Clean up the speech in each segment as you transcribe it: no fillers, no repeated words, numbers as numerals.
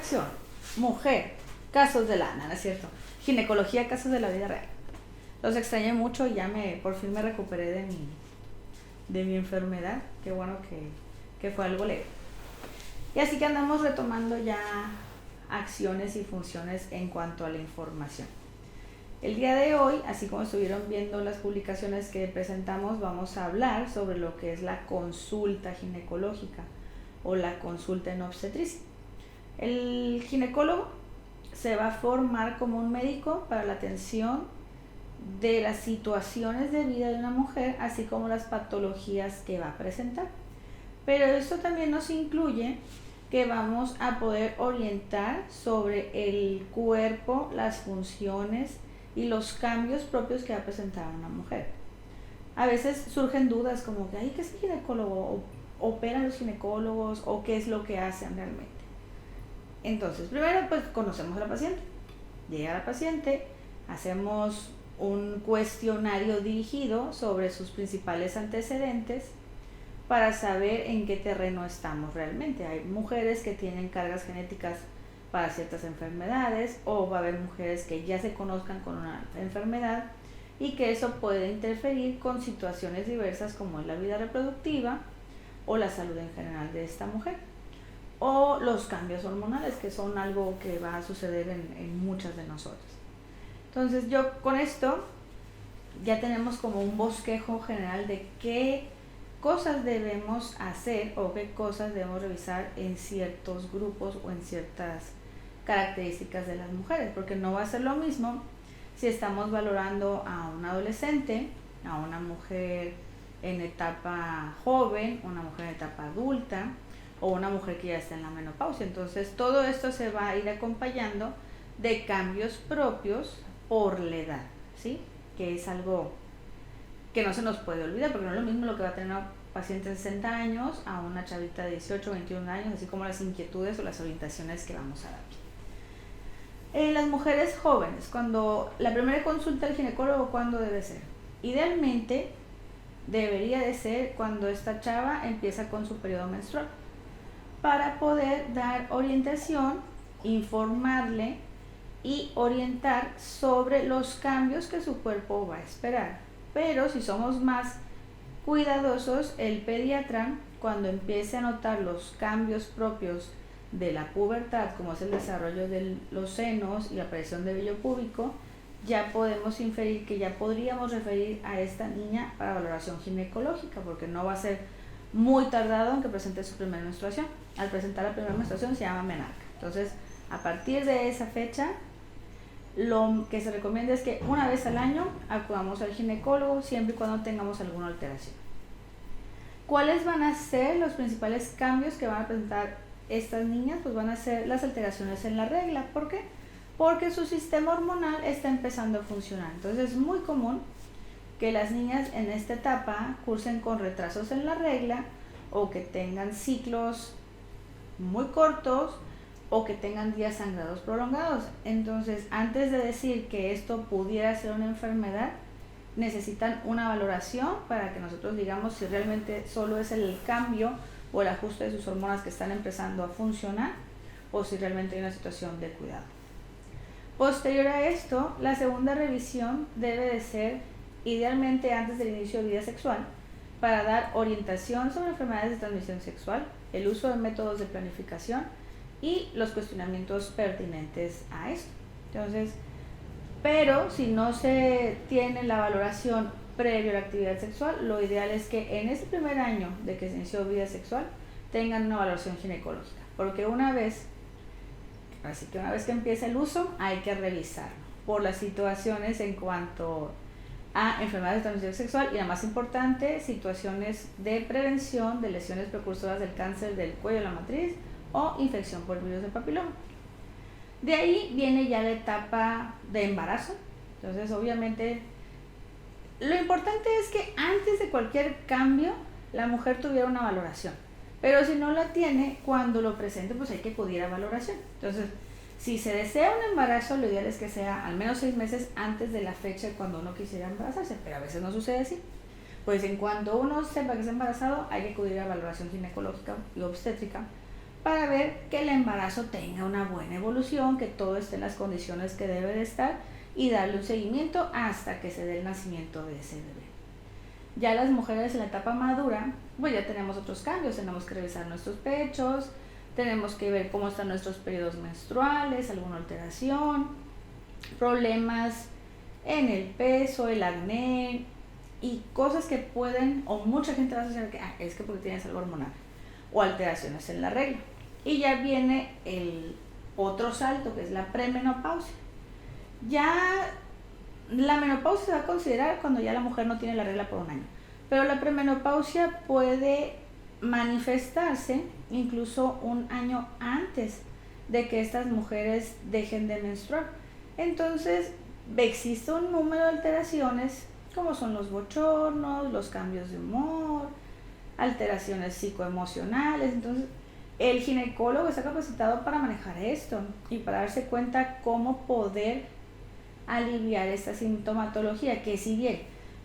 sección, mujer, casos de la, ¿no es cierto? Ginecología, casos de la vida real. Los extrañé mucho y ya por fin me recuperé de mi enfermedad. Qué bueno que fue algo leve. Y así que andamos retomando ya acciones y funciones en cuanto a la información. El día de hoy, así como estuvieron viendo las publicaciones que presentamos, vamos a hablar sobre lo que es la consulta ginecológica o la consulta en obstetricia. El ginecólogo se va a formar como un médico para la atención de las situaciones de vida de una mujer, así como las patologías que va a presentar. Pero esto también nos incluye que vamos a poder orientar sobre el cuerpo, las funciones y los cambios propios que va a presentar una mujer. A veces surgen dudas como que, ¿qué es el ginecólogo? ¿Operan los ginecólogos? ¿O qué es lo que hacen realmente? Entonces, primero pues conocemos a la paciente. Llega la paciente, hacemos un cuestionario dirigido sobre sus principales antecedentes para saber en qué terreno estamos realmente. Hay mujeres que tienen cargas genéticas para ciertas enfermedades, o va a haber mujeres que ya se conozcan con una enfermedad y que eso puede interferir con situaciones diversas como es la vida reproductiva o la salud en general de esta mujer, o los cambios hormonales, que son algo que va a suceder en muchas de nosotras. Entonces yo con esto ya tenemos como un bosquejo general de qué cosas debemos hacer o qué cosas debemos revisar en ciertos grupos o en ciertas características de las mujeres, porque no va a ser lo mismo si estamos valorando a un adolescente, a una mujer en etapa joven, una mujer en etapa adulta o una mujer que ya está en la menopausia. Entonces todo esto se va a ir acompañando de cambios propios por la edad, ¿sí? Que es algo que no se nos puede olvidar, porque no es lo mismo lo que va a tener una paciente de 60 años a una chavita de 18 o 21 años, así como las inquietudes o las orientaciones que vamos a dar. Las mujeres jóvenes, cuando la primera consulta al ginecólogo, ¿cuándo debe ser? Idealmente debería de ser cuando esta chava empieza con su periodo menstrual, para poder dar orientación, informarle y orientar sobre los cambios que su cuerpo va a esperar. Pero si somos más cuidadosos, el pediatra, cuando empiece a notar los cambios propios de la pubertad, como es el desarrollo de los senos y aparición de vello púbico, ya podemos inferir que ya podríamos referir a esta niña para valoración ginecológica, porque no va a ser muy tardado en que presente su primera menstruación. Al presentar la primera menstruación se llama menarca. Entonces, a partir de esa fecha, lo que se recomienda es que una vez al año acudamos al ginecólogo, siempre y cuando tengamos alguna alteración. ¿Cuáles van a ser los principales cambios que van a presentar estas niñas? Pues van a ser las alteraciones en la regla. ¿Por qué? Porque su sistema hormonal está empezando a funcionar. Entonces es muy común que las niñas en esta etapa cursen con retrasos en la regla, o que tengan ciclos muy cortos, o que tengan días sangrados prolongados. Entonces, antes de decir que esto pudiera ser una enfermedad, necesitan una valoración para que nosotros digamos si realmente solo es el cambio o el ajuste de sus hormonas que están empezando a funcionar, o si realmente hay una situación de cuidado. Posterior a esto, la segunda revisión debe de ser idealmente antes del inicio de vida sexual, para dar orientación sobre enfermedades de transmisión sexual, el uso de métodos de planificación y los cuestionamientos pertinentes a esto. Entonces, pero si no se tiene la valoración previo a la actividad sexual, lo ideal es que en ese primer año de que se inició vida sexual tengan una valoración ginecológica, porque una vez que empieza el uso hay que revisar por las situaciones en cuanto a enfermedades de transmisión sexual, y la más importante, situaciones de prevención de lesiones precursoras del cáncer del cuello de la matriz o infección por el virus del papiloma. De ahí viene ya la etapa de embarazo. Entonces, obviamente, lo importante es que antes de cualquier cambio la mujer tuviera una valoración, pero si no la tiene, cuando lo presente, pues hay que acudir a valoración. Entonces, si se desea un embarazo, lo ideal es que sea al menos 6 meses antes de la fecha cuando uno quisiera embarazarse, pero a veces no sucede así. Pues en cuanto uno sepa que está embarazado, hay que acudir a valoración ginecológica y obstétrica para ver que el embarazo tenga una buena evolución, que todo esté en las condiciones que debe de estar y darle un seguimiento hasta que se dé el nacimiento de ese bebé. Ya las mujeres en la etapa madura, pues ya tenemos otros cambios, tenemos que revisar nuestros pechos, tenemos que ver cómo están nuestros periodos menstruales, alguna alteración, problemas en el peso, el acné y cosas que pueden, o mucha gente va a asociar que es que porque tienes algo hormonal o alteraciones en la regla. Y ya viene el otro salto, que es la premenopausia. Ya la menopausia se va a considerar cuando ya la mujer no tiene la regla por un año, pero la premenopausia puede manifestarse incluso un año antes de que estas mujeres dejen de menstruar. Entonces existe un número de alteraciones como son los bochornos, los cambios de humor, alteraciones psicoemocionales. Entonces el ginecólogo está capacitado para manejar esto y para darse cuenta cómo poder aliviar esta sintomatología, que si bien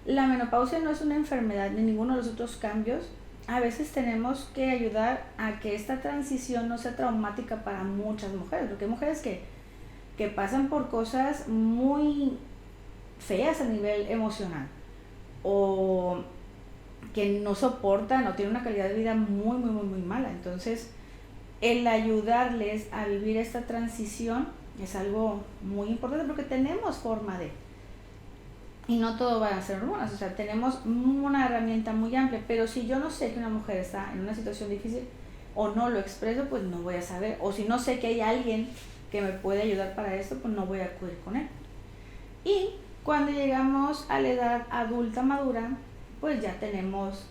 la menopausia no es una enfermedad ni ninguno de los otros cambios, a veces tenemos que ayudar a que esta transición no sea traumática para muchas mujeres, porque hay mujeres que pasan por cosas muy feas a nivel emocional o que no soportan o tienen una calidad de vida muy mala. Entonces el ayudarles a vivir esta transición es algo muy importante porque tenemos forma de, y no todo va a ser hormonas, o sea, tenemos una herramienta muy amplia, pero si yo no sé que una mujer está en una situación difícil o no lo expreso, pues no voy a saber, o si no sé que hay alguien que me puede ayudar para esto, pues no voy a acudir con él. Y cuando llegamos a la edad adulta madura, pues ya tenemos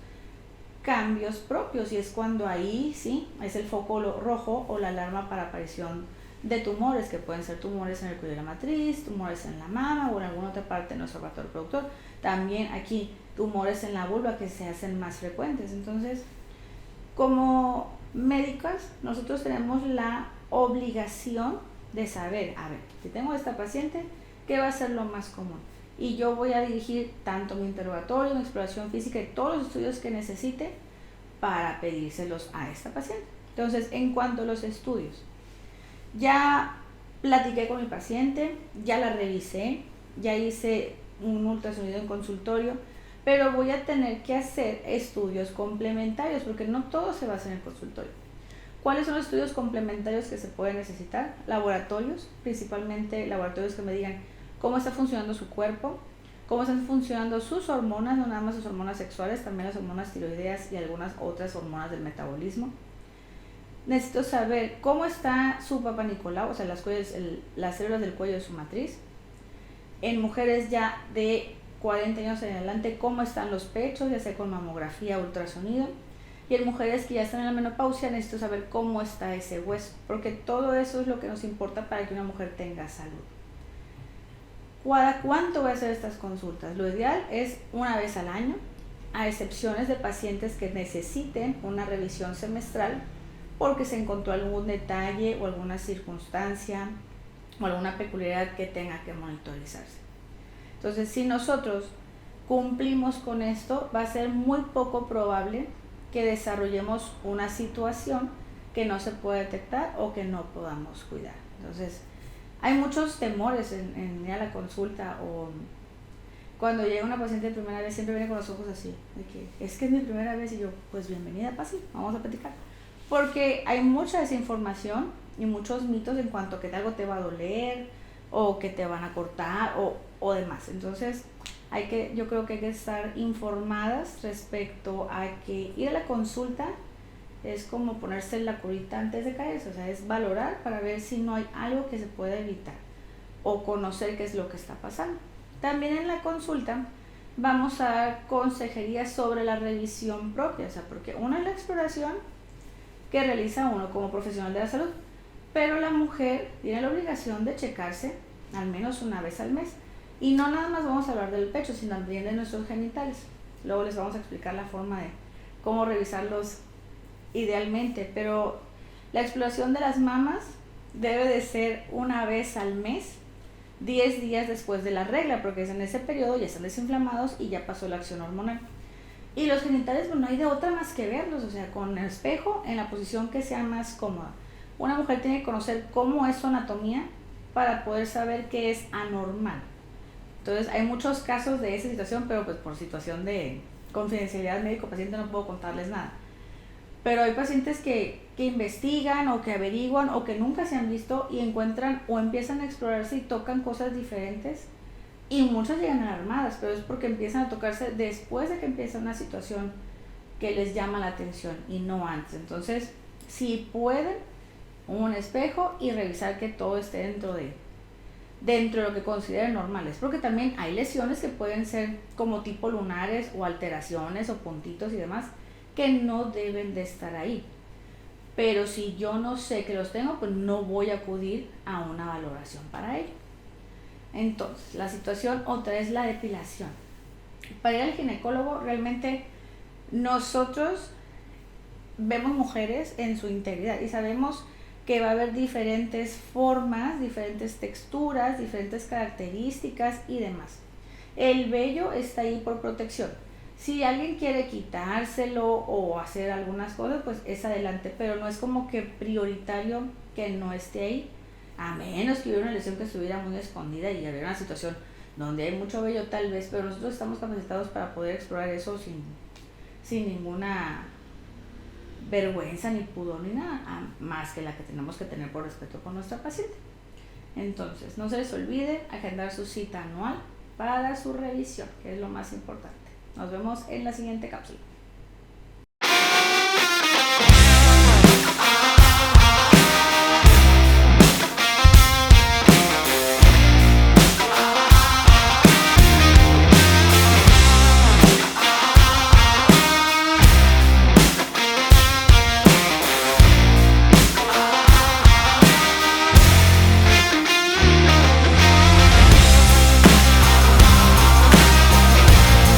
cambios propios y es cuando ahí sí es el foco rojo o la alarma para aparición de tumores, que pueden ser tumores en el cuello de la matriz, tumores en la mama o en alguna otra parte de nuestro aparato reproductor. También aquí tumores en la vulva que se hacen más frecuentes. Entonces, como médicas, nosotros tenemos la obligación de saber, a ver, si tengo esta paciente, ¿qué va a ser lo más común? Y yo voy a dirigir tanto mi interrogatorio, mi exploración física y todos los estudios que necesite para pedírselos a esta paciente. Entonces, en cuanto a los estudios, ya platiqué con mi paciente, ya la revisé, ya hice un ultrasonido en consultorio, pero voy a tener que hacer estudios complementarios porque no todo se va a hacer en el consultorio. ¿Cuáles son los estudios complementarios que se pueden necesitar? Laboratorios, principalmente laboratorios que me digan cómo está funcionando su cuerpo, cómo están funcionando sus hormonas, no nada más sus hormonas sexuales, también las hormonas tiroideas y algunas otras hormonas del metabolismo. Necesito saber cómo está su Papá Nicolau, o sea, las células del cuello de su matriz. En mujeres ya de 40 años en adelante, cómo están los pechos, ya sea con mamografía o ultrasonido. Y en mujeres que ya están en la menopausia, necesito saber cómo está ese hueso, porque todo eso es lo que nos importa para que una mujer tenga salud. ¿Cada cuánto voy a hacer estas consultas? Lo ideal es una vez al año, a excepciones de pacientes que necesiten una revisión semestral porque se encontró algún detalle o alguna circunstancia o alguna peculiaridad que tenga que monitorizarse. Entonces, si nosotros cumplimos con esto, va a ser muy poco probable que desarrollemos una situación que no se pueda detectar o que no podamos cuidar. Entonces, hay muchos temores en ir a la consulta, o cuando llega una paciente de primera vez siempre viene con los ojos así, de que es mi primera vez, y yo, pues bienvenida, Pasi, vamos a platicar. Porque hay mucha desinformación y muchos mitos en cuanto a que algo te va a doler o que te van a cortar o demás. Entonces, yo creo que hay que estar informadas respecto a que ir a la consulta es como ponerse la curita antes de caerse, o sea, es valorar para ver si no hay algo que se pueda evitar o conocer qué es lo que está pasando. También en la consulta vamos a dar consejería sobre la revisión propia, o sea, porque una es la exploración que realiza uno como profesional de la salud, pero la mujer tiene la obligación de checarse al menos una vez al mes. Y no nada más vamos a hablar del pecho, sino también de nuestros genitales. Luego les vamos a explicar la forma de cómo revisarlos idealmente, pero la exploración de las mamas debe de ser una vez al mes, 10 días después de la regla, porque en ese periodo ya están desinflamados y ya pasó la acción hormonal. Y los genitales, pues no hay de otra más que verlos, o sea, con el espejo en la posición que sea más cómoda. Una mujer tiene que conocer cómo es su anatomía para poder saber qué es anormal. Entonces, hay muchos casos de esa situación, pero pues por situación de confidencialidad médico-paciente no puedo contarles nada. Pero hay pacientes que investigan o que averiguan o que nunca se han visto y encuentran o empiezan a explorarse y tocan cosas diferentes. Y muchas llegan alarmadas, pero es porque empiezan a tocarse después de que empieza una situación que les llama la atención y no antes. Entonces, si pueden, un espejo y revisar que todo esté dentro de lo que consideren normales, porque también hay lesiones que pueden ser como tipo lunares o alteraciones o puntitos y demás que no deben de estar ahí. Pero si yo no sé que los tengo, pues no voy a acudir a una valoración para ello. Entonces, la situación otra es la depilación. Para ir al ginecólogo, realmente nosotros vemos mujeres en su integridad y sabemos que va a haber diferentes formas, diferentes texturas, diferentes características y demás. El vello está ahí por protección. Si alguien quiere quitárselo o hacer algunas cosas, pues es adelante, pero no es como que prioritario que no esté ahí, a menos que hubiera una lesión que estuviera muy escondida y hubiera una situación donde hay mucho vello tal vez, pero nosotros estamos capacitados para poder explorar eso sin ninguna vergüenza ni pudor ni nada, más que la que tenemos que tener por respeto con nuestra paciente. Entonces, no se les olvide agendar su cita anual para su revisión, que es lo más importante. Nos vemos en la siguiente cápsula.